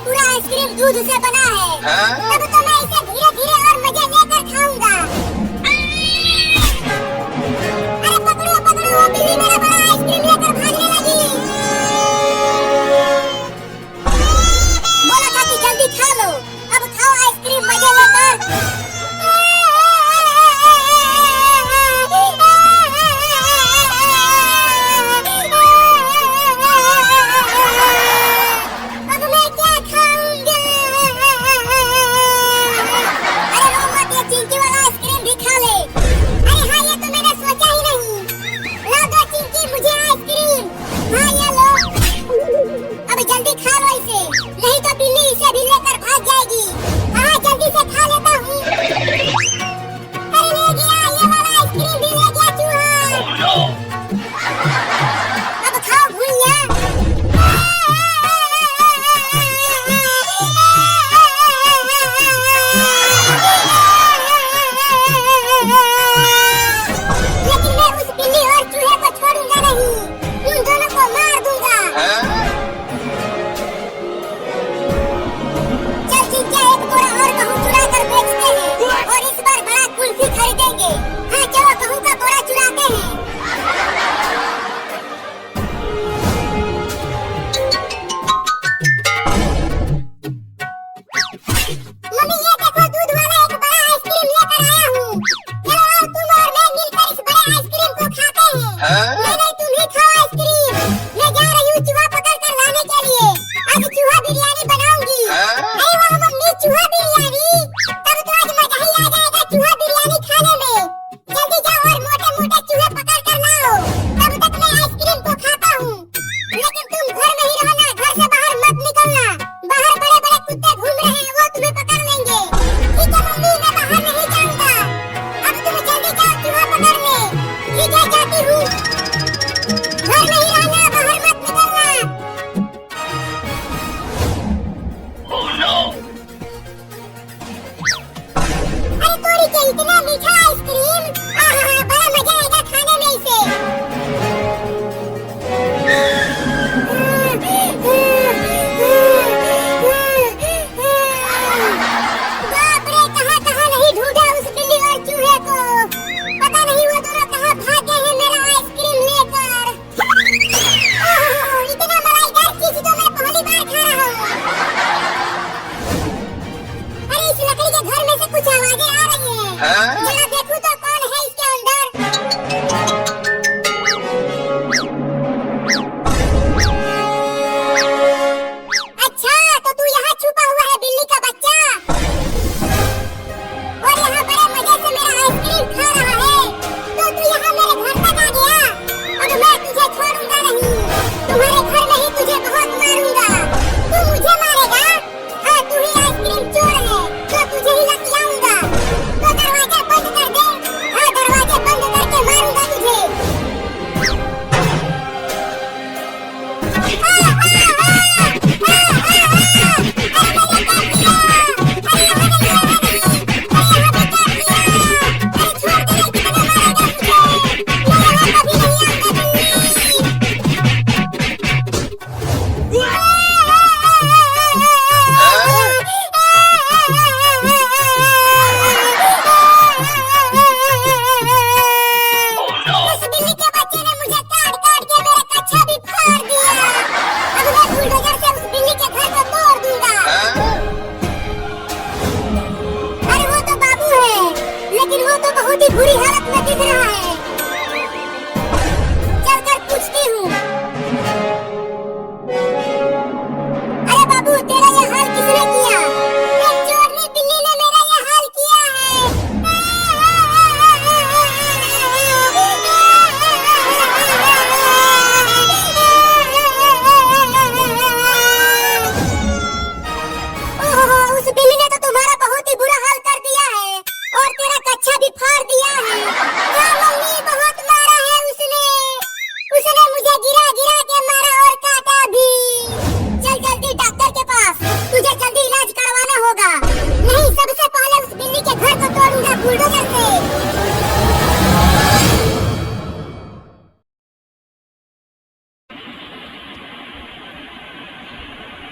पूरा आइसक्रीम दूध से बना है। तब तो मैं इसे धीरे धीरे और मजे लेकर खाऊंगा। अरे पकड़ो पकड़ो, वो बिल्ली मेरा बड़ा आइसक्रीम लेकर भागने लगी। बोला था कि जल्दी खा लो, अब खाओ आइसक्रीम मजे लेकर। चिंकी वाला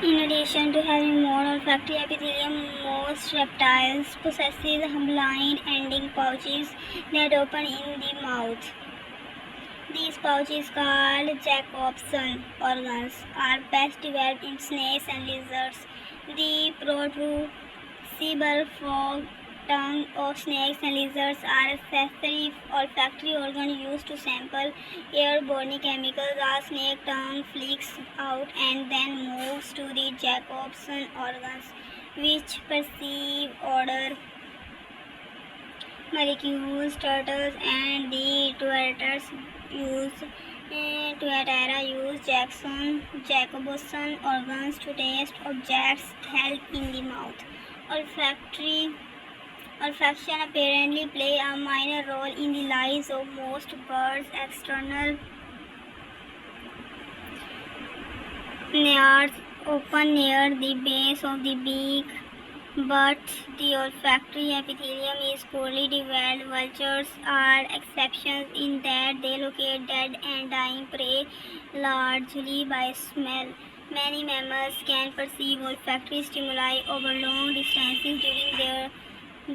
In addition to having more olfactory epithelium, most reptiles possess blind-ending pouches that open in the mouth. These pouches, called Jacobson organs, are best developed in snakes and lizards. The protrusible forked tongue of snakes and lizards are accessory olfactory organ used to sample airborne chemicals. A snake tongue flicks out and then moves to the Jacobson organs, which perceive odor molecules. Turtles and the tuatara use Jacobson organs to taste objects held in the mouth. Olfaction apparently play a minor role in the lives of most birds. External nares open near the base of the beak, but the olfactory epithelium is poorly developed. Vultures are exceptions in that they locate dead and dying prey largely by smell. Many mammals can perceive olfactory stimuli over long distances during their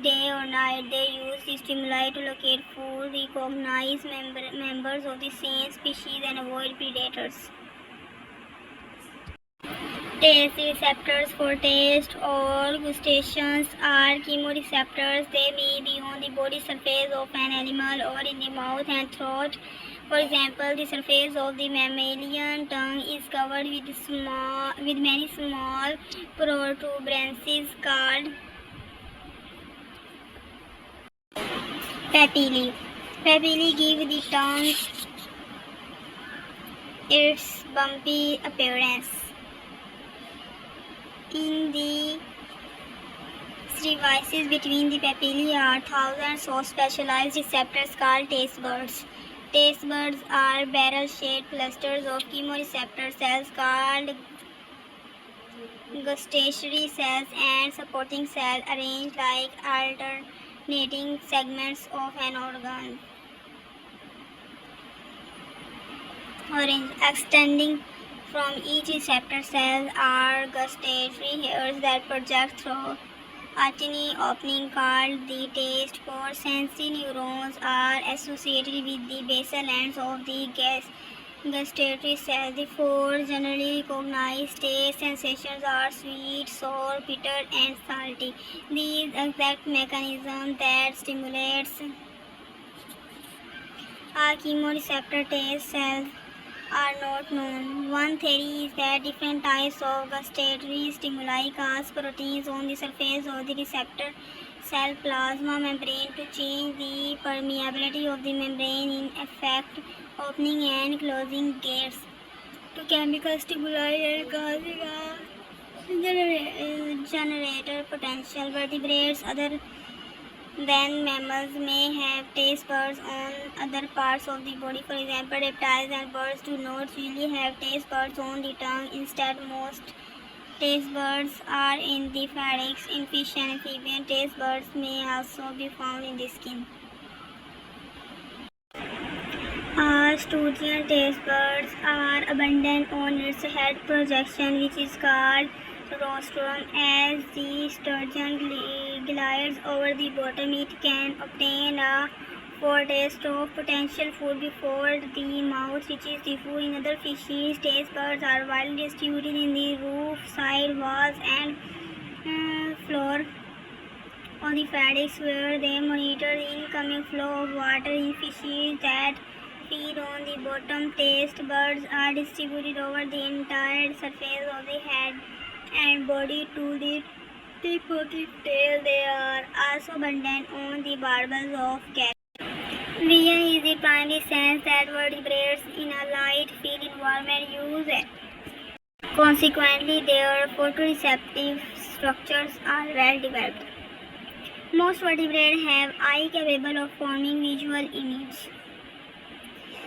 day or night. They use the stimuli to locate food, recognize members of the same species, and avoid predators. Taste receptors for taste or gustations are chemoreceptors. They may be on the body surface of an animal or in the mouth and throat. For example, the surface of the mammalian tongue is covered with many small protuberances called papillae. Papillae give the tongue its bumpy appearance. In the crevices between the papillae are thousands of specialized receptors called taste buds. Taste buds are barrel-shaped clusters of chemoreceptor cells called gustatory cells and supporting cells arranged like alternating segments of an organ. Orange. Extending from each receptor cell are gustatory hairs that project through a tiny opening called the taste pore. Sensory neurons are associated with the basal ends of the gustatory cells. The four generally recognized taste sensations are sweet, sour, bitter, and salty. These exact mechanisms that stimulates a chemoreceptor taste cells are not known. One theory is that different types of gustatory stimuli cause proteins on the surface of the receptor cell plasma membrane to change the permeability of the membrane, in effect opening and closing gates to chemical stimuli and causing a generator potential. Vertebrates other then mammals may have taste buds on other parts of the body. For example, reptiles and birds do not usually have taste buds on the tongue. Instead, most taste buds are in the pharynx. In fish and amphibian, taste buds may also be found in the skin. Sturgeon taste buds are abundant on its head projection, which is called rostrum. As the sturgeon glides over the bottom, it can obtain a foretaste of potential food before the mouth reaches the food. In other fishes, taste buds are widely distributed in the roof, side walls, and floor on the pharynx, where they monitor the incoming flow of water. In fishes that feed on the bottom, taste buds are distributed over the entire surface of the head and body to the tip of the tail. They are also abundant on the barbels of cats. Vision is the primary sense that vertebrates in a light-filled environment use it. Consequently, their photoreceptive structures are well developed. Most vertebrates have eye capable of forming visual image.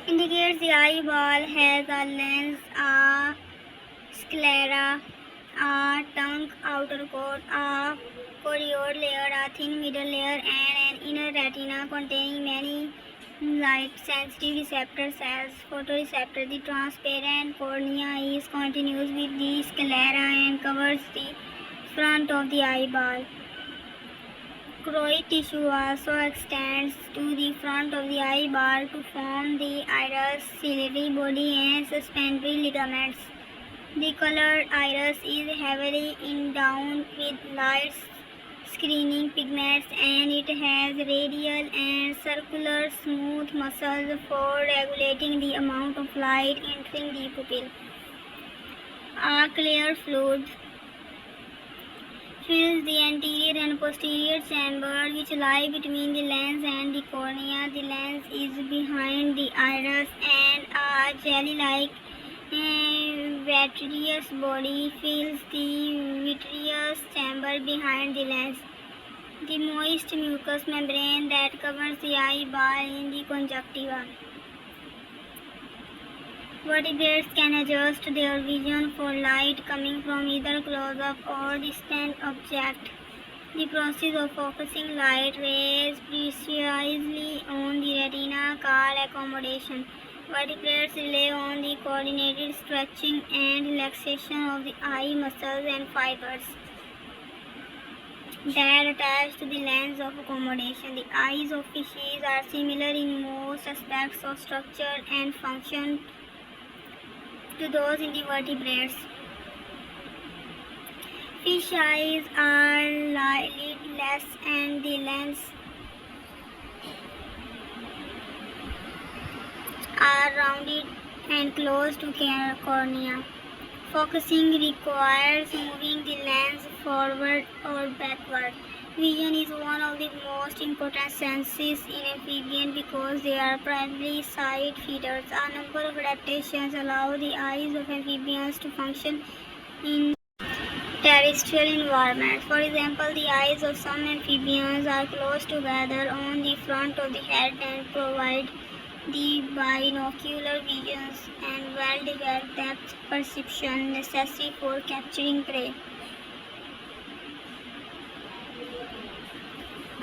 Indicates the eyeball has a lens, a sclera, a tongue outer coat, a choroid layer, a thin middle layer, and an inner retina containing many light sensitive receptor cells, photoreceptor. The transparent cornea is continuous with the sclera and covers the front of the eyeball. Choroid tissue also extends to the front of the eyeball to form the iris, ciliary body, and suspensory ligaments. The colored iris is heavily endowed with light screening pigments, and it has radial and circular smooth muscles for regulating the amount of light entering the pupil. A clear fluid fills the anterior and posterior chamber which lie between the lens and the cornea. The lens is behind the iris, and a jelly-like vitreous body fills the vitreous chamber behind the lens. The moist mucous membrane that covers the eyeball in the conjunctiva. Vertebrates can adjust their vision for light coming from either close-up or distant object. The process of focusing light rays precisely on the retina called accommodation. Vertebrates rely on the coordinated stretching and relaxation of the eye muscles and fibers that attach to the lens of accommodation. The eyes of fishes are similar in most aspects of structure and function to those in the vertebrates. Fish eyes are lidless, and the lens are rounded and close to cornea. Focusing requires moving the lens forward or backward. Vision is one of the most important senses in amphibians because they are primarily sight feeders. A number of adaptations allow the eyes of amphibians to function in terrestrial environments. For example, the eyes of some amphibians are close together on the front of the head and provide the binocular visions and well-developed depth perception necessary for capturing prey.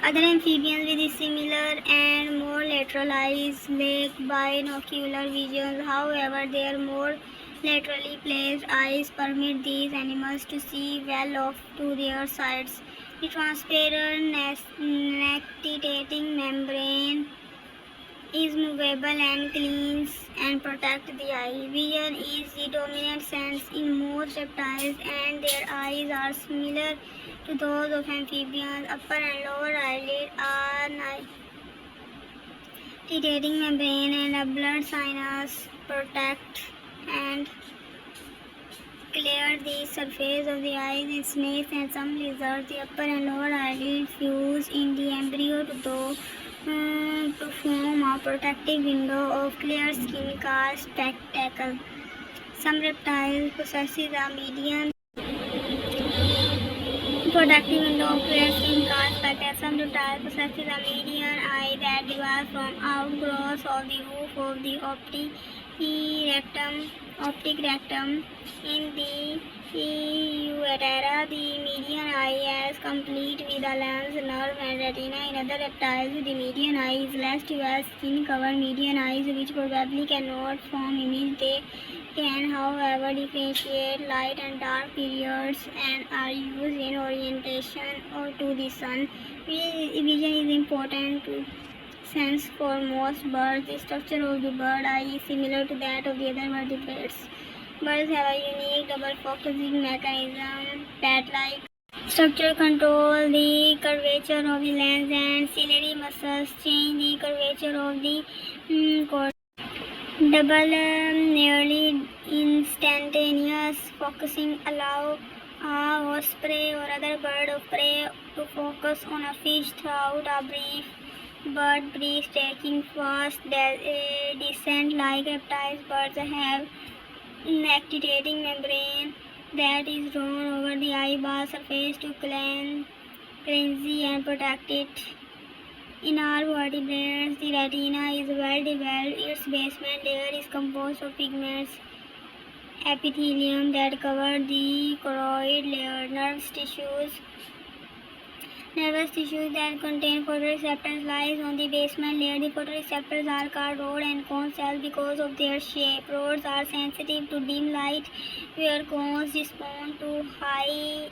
Other amphibians with similar and more lateral eyes lack binocular vision. However, their more laterally placed eyes permit these animals to see well off to their sides. The transparent nictitating membrane is movable and cleans and protects the eye. Vision is the dominant sense in most reptiles, and their eyes are similar to those of amphibians. Upper and lower eyelid are nictitating membrane and a blood sinus protect and clear the surface of the eyes. In snakes and some lizards, the upper and lower eyelid fuse in the embryo to form a protective window of clear skin called spectacle. Some reptiles possess a median protective window of clear skin called spectacle. Some reptiles possess a median eye that develops from outgrowths of the roof of the optic rectum. In the Euthera, the median eye is complete with a lens, nerve, and retina. In other reptiles, the median eye is less developed skin-covered median eyes, which probably cannot form image. They can, however, differentiate light and dark periods and are used in orientation or to the sun. Vision is important to sense for most birds. The structure of the bird eye is similar to that of the other vertebrates. Birds have a unique double focusing mechanism that, like structure, control the curvature of the lens, and ciliary muscles change the curvature of the cornea. Double nearly instantaneous focusing allow a osprey or other bird of prey to focus on a fish throughout a brief but breathtaking fast descent. Like reptiles, birds have nictitating membrane that is drawn over the eyeball surface to cleanse and protect it. In all vertebrates, the retina is well developed. Its basement layer is composed of pigments, epithelium that cover the choroid layer, nerve tissues Nervous tissues that contain photoreceptors lies on the basement layer. The photoreceptors are called rod and cone cells because of their shape. Rods are sensitive to dim light, where cones respond to high